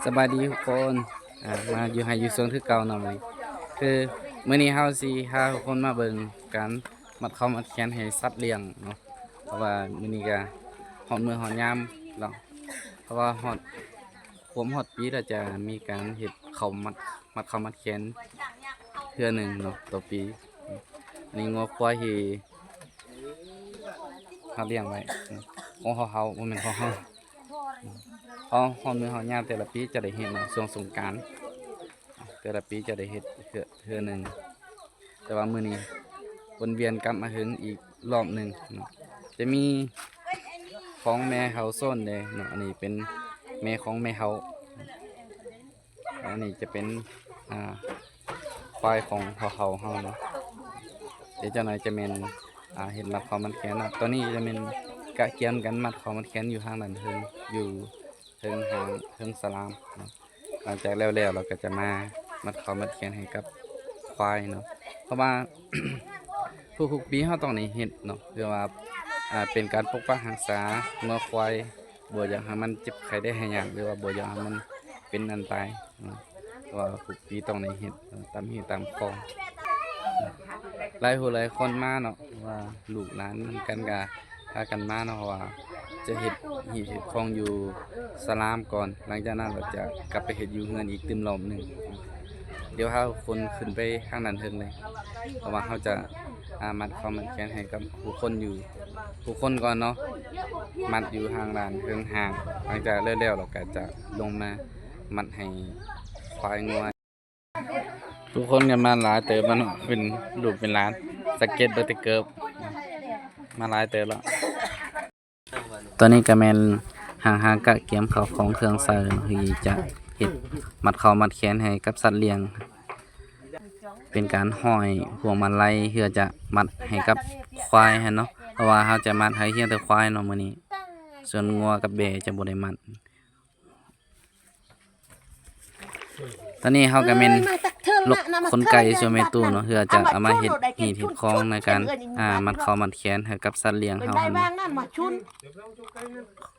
สบายดีทุกคนมาอยู่ไฮอยู่โซนคือเก่าหน่อยคือมื้อนี้เฮาสิพาทุกคนมาเบิ่งการมัดเข้ามัดแขนให้สัตว์เลี้ยงเนาะเพราะว่ามื้อนี้ก็ฮอดมื้อฮอดยามแล้วเพราะว่าฮอดปีแล้วจะมีการเฮ็ดเข้ามัดเข้ามัดแขนเทื่อหนึงเนาะต่อปีอันนี้งัวควายที่เฮาเลี้ยงไว้ของเฮาบ่แม่นของเฮา พอฮอดมื้อฮอดยามแต่ละปีจะได้เฮ็ดเนาะช่วงสงกรานต์แต่ละปีจะได้เฮ็ดเทื่อหนึงแต่ว่ามื้อนี้วนเวียนกลับมาถึงอีกรอบหนึงเนาะจะมีของแม่เฮาโซนเด้เนาะอันนี้เป็นแม่ของแม่เฮาอันนี้จะเป็นควายของพ่อเฮาเนาะเดี๋ยวเจ้าหน่อยจะแม่นเฮ็ดมัดคอมัดแขนนะตอนนี้จะแม่นกะเกียมกันมัดคอมัดแขนอยู่ทางนั้นเทิงอยู่เทิงหางเทิงสลามเนาะหลังจากแล้วเราก็จะมามัดคอมัดแขนให้กับควายเนาะเพราะว่า ทุกปีเฮาต้องได้เฮ็ดเนาะเพื่อว่าเป็นการปกปักรักษางัวควายบ่อยากให้มันเจ็บไข้ได้ให้ยากหรือว่าบ่อยากให้มันเป็นอันตายเนาะเพราะว่าทุกปีต้องได้เฮ็ดตามที่ตามคองหลายผู้หลายคนมาเนาะว่าลูกหลานนำกันก็พากันมาเนาะเพราะว่าจะเฮ็ดหีบเฮ็ดคองอยู่สลามก่อนหลังจากนั้นเราจะกลับไปเฮ็ดอยู่เฮือนอีกตึมรอบหนึงเดี๋ยวเฮาคนขึ้นไปข้างนั้นเทิงเลยเพราะว่าเฮาจะมัดข้อมัดแขนให้กับผู้คนอยู่ผู้คนก่อนเนาะมัดอยู่ทางด้านเทิงห่างหลังจากแล้วเราก็จะลงมามัดให้ควายงัวทุกคนกันมาหลายเติบแล้วเนาะเป็นลูกเป็นหลานสเก็ตเบอร์ติเกิบมาหลายเติบแล้วตอนนี้ก็แม่นห่างๆกะเกียมเขาของเครื่องใส่ที่จะเฮ็ดมัดเข้ามัดแขนให้กับสัตว์เลี้ยงเป็นการห้อยห่วงมาลัยเพื่อจะมัดให้กับควายเนาะเพราะว่าเฮาจะมัดให้เพียงแต่ควายเนาะมื้อนี้ส่วนงัวกับแบะจะบ่ได้มัดตอนนี้เฮาก็แม่นลกขนไก่ส่วนแม่ตู้เนาะเพื่อจะเอามาเฮ็ดหีบเฮ็ดคองในการมัดเข้ามัดแขนให้กับสัตว์เลี้ยงเฮาหั่น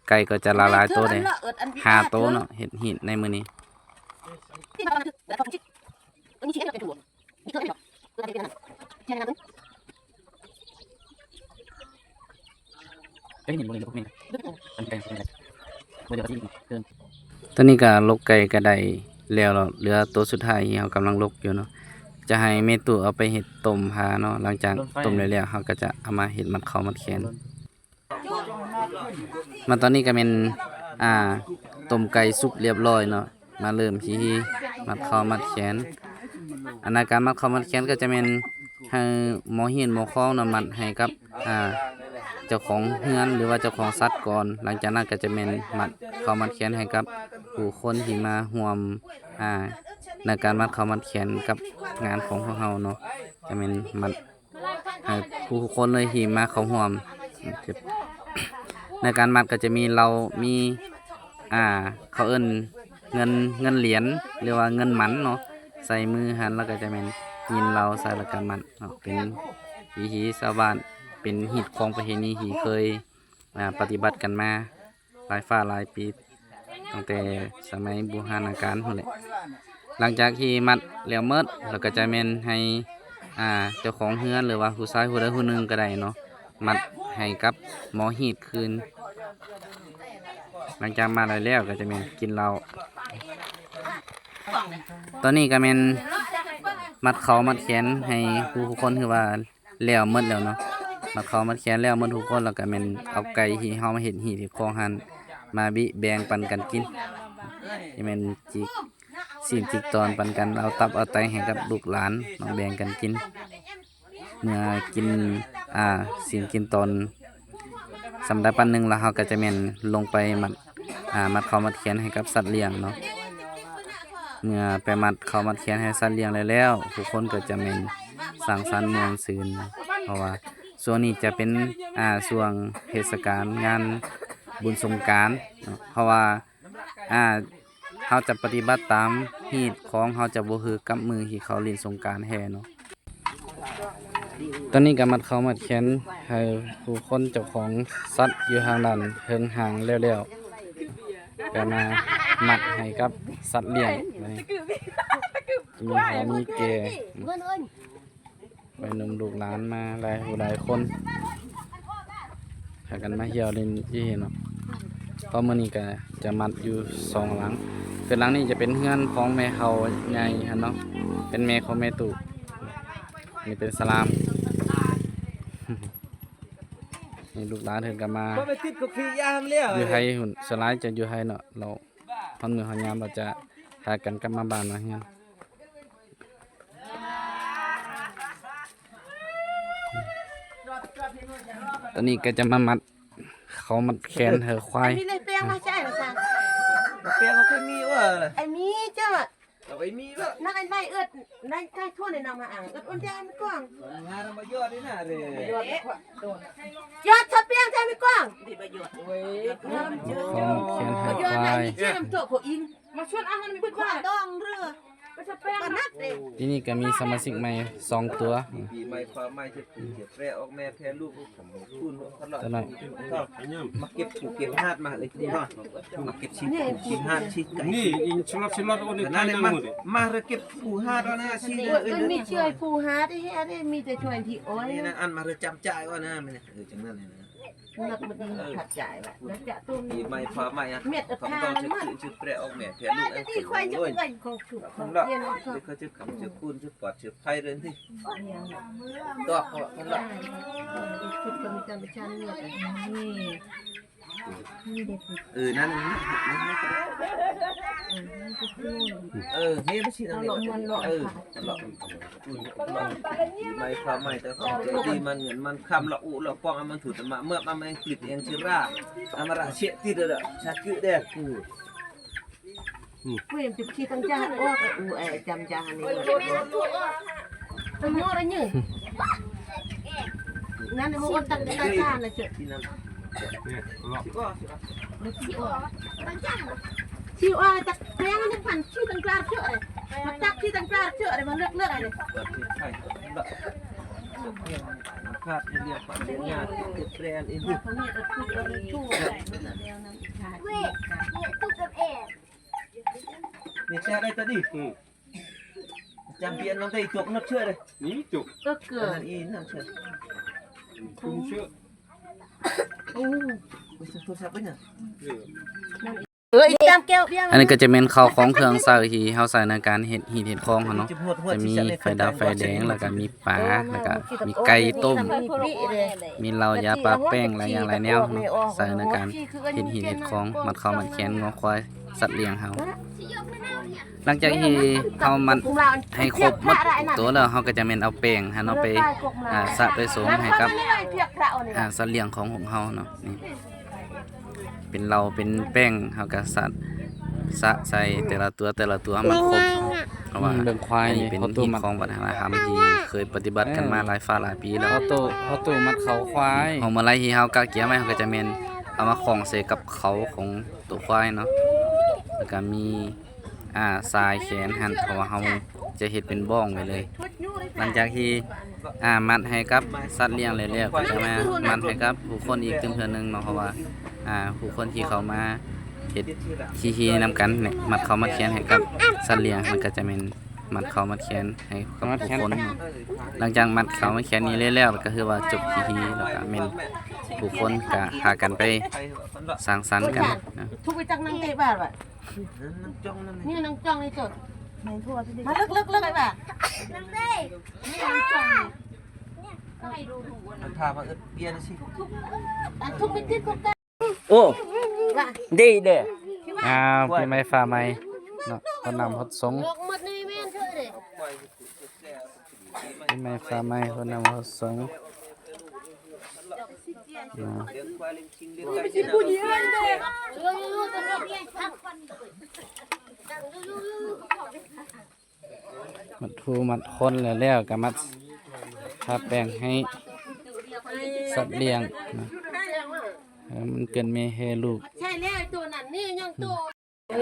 ไก่ก็จะหลายๆตัวเลย5ตัวเนาะเฮ็ดหีบในมื้อนี้ตอนนี้ก็ลกไก่ก็ได้แล้วเหลือตัวสุดท้ายที่เฮากำลังลกอยู่เนาะจะให้แม่ตู้เอาไปเฮ็ดต้มพาเนาะหลังจากต้มแล้วเฮาก็จะเอามาเฮ็ดมัดเข้ามัดแขนมาตอนนี้ก็เป็นต้มไก่สุกเรียบร้อยเนาะมาเริ่มที่มัดเข้ามัดแขนอันในการมัดเข้ามัดแขนก็จะเป็นให้หมอเหียนหมอคล้องนำมัดให้กับเจ้าของเฮือนหรือว่าเจ้าของสัตว์ก่อนหลังจากนั้นก็จะเป็นมัดเข้ามัดแขนให้กับผู้คนที่มาร่วมในการมัดเข้ามัดแขนกับงานของพวกเราเนาะจะเป็นมัดให้ผู้คนเลยที่มาเข้าร่วมในการมัดก็จะมีเรามีเขาเอิ้นเงินเหรียญหรือว่าเงินหมันเนาะใส่มือหันแล้วก็จะเป็นยินเราใส่แล้วก็มัดเนาะเป็นวิถีชาวบ้านเป็นหิตของประเพณีที่เคยปฏิบัติกันมาหลายฝ่าหลายปีตั้งแต่สมัยบูรณาการพุ่นแหละหลังจากที่มัดแล้วเมิดเราก็จะแม่นให้เจ้าของเฮือนหรือว่าผู้ชายผู้ใดผู้หนึงก็ได้เนาะมัดให้กับหมอหีดคืนหลังจากมาแล้วก็จะแม่นกินเหล้าตอนนี้ก็แม่นมัดเขามัดแขนให้ผู้คนคือว่าแล้วหมดแล้วเนาะมัดเขามัดแขนแล้วหมดทุกคนแล้วก็แม่นเอาไก่ที่เฮามาเฮ็ดหีบคองหันมาบิแบ่งปันกันกินที่แม่นจิกสิ่งจิกตอนปันกันเอาตับเอาไตให้กับลูกหลานมาแบ่งกันกินเมื่อกินสิ่งกินตอนสำหรับปันหนึ่งแล้วเราก็จะแม่นลงไปมัดเขามัดแขนให้กับสัตว์เลี้ยงเนาะเมื่อไปมัดเขามัดแขนให้สัตว์เลี้ยงแล้วทุกคนก็จะแม่นสังสรรค์ม่วนซื่นเพราะว่าช่วงนี้จะเป็นช่วงเทศกาลงานบุญสงกรานต์เพราะว่าเขาจะปฏิบัติตามฮีตของเขาจะบ่คือกับมือที่เขาเล่นสงกรานต์แฮ่เนาะตอนนี้ก็มัดเขามัดแขนให้ผู้คนเจ้าของสัตว์อยู่ทางนั้นเฮิงห่างแล้วก็มา มัดให้กับสัตว์เลี้ยงมานี่มีเขามีแก่ไปนมลูกหลานมาหลายคนพากันมาเที่ยวเล่นที่เห็นเนาะก็มื้อนี้ก็จะมัดอยู่2หลังคือหลังนี้จะเป็นเฮือนของแม่เฮาใหญ่หั่นเนาะเป็นแม่ของแม่ตุนี่เป็นสลาม นี่ลูกหลานเพิ่นก็มาอยู่ไทยหุ่นสลายจะอยู่ไทยเนาะเราตอนมื้อเฮายามเราจะพากันกลับมาบ้านเนาะเฮือนตอนนี้ก็จะมามัดเขามัดแขนเธอควาย มีเลยเปียงมาใช่หรือสั่ง เปียงเขาเคยมีว่ะ ไอ้มีเจ้า เอาไปมีว่ะ นักไอ้ใบเอิดนั่นใกล้ทั่วในนำมาอ่างเอิดอ้นแจ้ไม่กว้าง งานมายอดนี่นะเด้ ยอดทับเปียงแจ้ไม่กว้าง ของแขนเธอย อด ค ไหน วาย มีเชื่อมตัวของอินมาชวนอาหารมีบุญว่าต้องเรือมาทับเปียงนัดเด็ก ที่นี่ก็มีสมาชิกใหม่2ตัว ปีใหม่ความใหม่จะปีเจ็บแปรออกแม่แพ้ลูกผมคุณตลอด ตัวน้อย มาเก็บผูกเก็บหาดมาเลยที่นี่มาเก็บชิ้นชิ้นหาดชิ้นไก่ นี่อินชลอดชลอดโอ้นี่ นั่ ทาน น นั่ มาง หมด มาเก็บผูหาดแล้วนะชิ้น เอิดมีเชื่อฟูฮาได้แค่มีแต่ช่วยที่โอ้ย นี่นะอันมาจำจ่ายว่านะมันจังนั้นเลยนะ นักมันดีขัดจ่ายแบบนักจะตุ้ม ปีใหม่ความใหม่อ่ะผมต้องจะขึ้นชุดแปรออกแม่แพ้ลูกไอ้ ที่ควายจะ โอ้ย เงินของถูกข ผ อง มละ เรียนของ เขาจะขำจะคูนจะปอดจะไพ่เรื่องที่ตัวผมละ ฝึกมีการประชันเนี่ยนี่นี่เด็ก นั่นนี่ไม่ใช่เราเราไม่ความไม่แต่ของเจดีมันเงินมันคำละอุละปองมันถูกมาเมื่อมันกลิบเองชื่อราอามาระเชติเด้อชักคือเด้อ ผู้ยังติดขี้ตั้งจ้าโอ้กับอูจำจ้านี่ตัวมัวอะไรเนี่ยนั่นมัวตั้งจ้าเลยเจ้า ที่นั่น เนี่ยรอบ ชิวอะไรจักแพงนี่พันชื่อตั้งกลางเชื่อเลยมาจักชื่อตั้งกลางเชื่อเลยมันเลือกอะไรเลย ใช่ละคาดเรียกฝันเรียกงานติดแบรนด์อินดี้ เขาเนี่ยจะพูดอะไรชั่วอะไรเดียวนั่นชาติ นี่แช่ได้ตอนนี้จำเพียนน้องได้จกนักเชื่อเลย นี่จุก ก็เกิด อีนั่นเชื่อ คุ้มเชื่อ โอ้ โทรศัพท์ไปเนี่ย จำแก้ว อันนี้ก็จะเป็นข้าวของเครื่องใส่ที่เฮาใส่ในการเฮ็ดหีดเฮ็ดของเขาเนาะจะมีไฟดาวไฟแดงแล้วก็มีปลาแล้วก็มีไก่ต้ม มีเหล้ายาปลาแป้งหลายอย่างหลายแนวเนาะใส่ในการเฮ็ดหีดเฮ็ดของมัดเข้ามัดแขนงอควายสัตว์เลี้ยงเฮาหลังจากที่เฮามันให้ครบหมดตัวแล้วเฮาก็จะแม่นเอาแป้งเนาะไปสะไปสวมให้กับสัตว์เลี้ยงของเฮาเนาะนี่เป็นเหล้าเป็นแป้งเฮาก็สะใส่แต่ละตัวให้มันครบเพราะว่า เรื่องควาย อัน นี่ นี้เป็น เขาตู้ ที่ มัด ของวัฒนธรรมที่เคยปฏิบัติกันมาหลายฝ่าหลายปีแล้ว เขาตู้มัดเขาควาย ของเมื่อไรที่เฮากะเกียไว้เฮาก็จะแม่นเอามาคล้องใส่กับเขาของตัวควายเนาะแล้วก็มีสายแขนหั่นเพราะว่าเฮาจะเฮ็ดเป็นบ้องไว้เลย หลังจากที่มัดให้กับสัตว์เลี้ยงแล้วก็จะมามัดให้กับผู้คนอีกเทื่อนึงเนาะเพราะว่าผู้คนที่เขามาเฮ็ดขี้ๆนำกันเนี่ยมัดเขามัดแขนให้กับสัตว์เลี้ยงมันก็จะเป็นมัดเขามัดแขนให้กับผู้คนเนาะหลังจากมัดเขามัดแขนนี้แล้วก็คือว่าจบขี้ๆแล้วก็แม่นผู้คนก็พากันไปสร้างสรรค์กันนะ ทุกไปจังนั่งเตะบ้านว่ะนี่นั่งจ้องในจดมาเลิกอะไรบ้างนั่งเตะนี่นั่งจ้องให้ดูถูกนะ พามาเปลี่ยนสิ ทุกไปที่ก็ได้ โอ้ดีเด้ พี่ไม้ฟ้าไม้เนาะคนนำฮดสง ลกหมดนี่แม่นเถอะเลย พี่ไม้ฟ้าไม้คนนำฮดสง ผู้หญิงเลยลูกตัวนี้ทักฟัน มัดทูมัดคนแล้วก็มัดทาแป้งให้สัตว์เลี้ยงนะมันเกินเมเฮลูก ใช่แล้วตัวนั้นนี่ยังตัว ห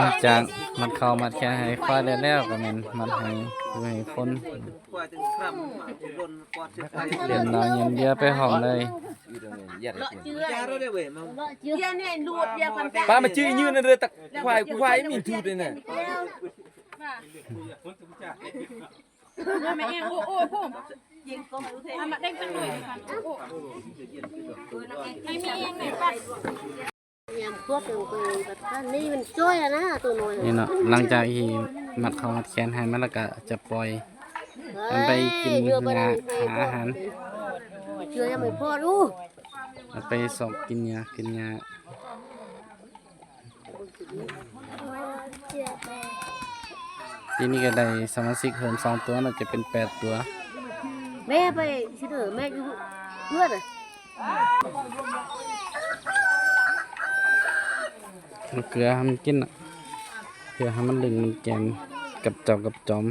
ลังจากมัดเข้ามัดแขนให้ควายแล้วก็แม่นมัดให้คนเรียนนอนเย็นเดียวไปห้องเลย ป้ามาชื่อยืนเรือตะควายมีทูดเลยเนี่ย mẹ em ô ô không mà đem tăng người ô em bắt em cướp từนี่มันช่วยนะตัวน้อย นี่เนาะหลังจากที่มัดเข้ามัดแขนให้มันแล้วก็จะปล่อยมันไปกินหาอาหาร เชื่อยังไม่พอดู มันไปสอบกินยาทีนี้ก็ได้สมาชิกเพิ่ม2ตัวน่าจะเป็น8ตัว แม่ไปสิเถอะแม่อยู่เพื่อนอ่ะ เอาเกลือให้มันกินอ่ะเพื่อให้มันลึงมันแกมกับเจ้ากับจอม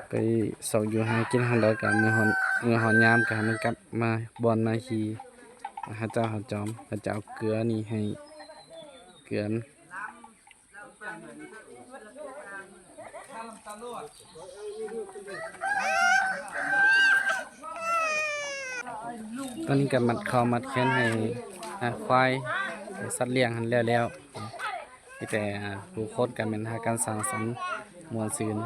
ไปสอบอยู่หากินหาแล้วกันเมื่อหอนยามก็ให้มันกลับมาบอนมาขี่หาเจ้าหาจอมหาเจ้าเอาเกลือนี่ให้เกลือตอนนี้ก็มัดคอมัดแขนให้ควายสัตว์เลี้ยงหันแล้วมีแต่ผู้คนกันเป็นหาการสั่งสรรค์มวลซืน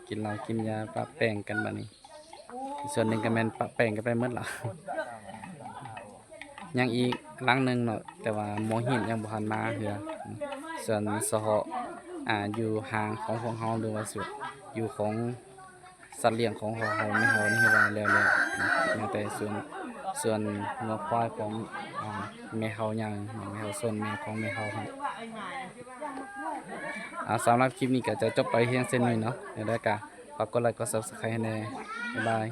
กินเหล้ากินยาปะแป้งกันบัดนี้ส่วนหนึ่งก็แม่นปะแป้งกันไปหมดละ ยังอีกหลังหนึ่งเนาะแต่ว่าโมหินยังบ่ทันมาเหือส่วนสหอยู่ห่างของพวกเฮาหรือว่าสุดอยู่ของสัตว์เลี้ยงของเฮาไม่เฮานี่คือว่าแล้วยังแต่ส่วนงัวควายของแม่เฮายังแม่เฮาส่วนแม่ของแม่เฮาครับสำหรับคลิปนี้ก็จะจบไปเพียงเส้นนี้เนาะเดี๋ยวได้ก็ฝากกดไลค์กด Subscribe ให้แน่บ๊ายบาย